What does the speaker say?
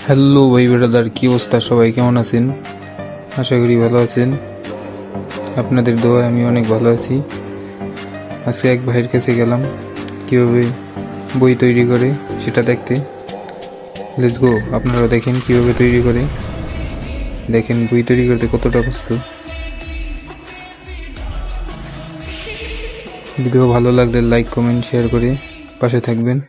Hello ভাই brother, কি অবস্থা? সবাই কেমন আছেন? আশা করি ভালো আছেন। আপনাদের দোয়ায় আমি অনেক ভালো আছি। আজকে এক ভাইয়ের কাছে গেলাম কীভাবে বই তৈরি করে সেটা দেখতে। লেটস গো, আপনারা দেখেন কীভাবে তৈরি করে। দেখেন বই তৈরি করতে কতটা কষ্ট। ভিডিও ভালো লাগলে লাইক, কমেন্ট, শেয়ার করে পাশে থাকবেন।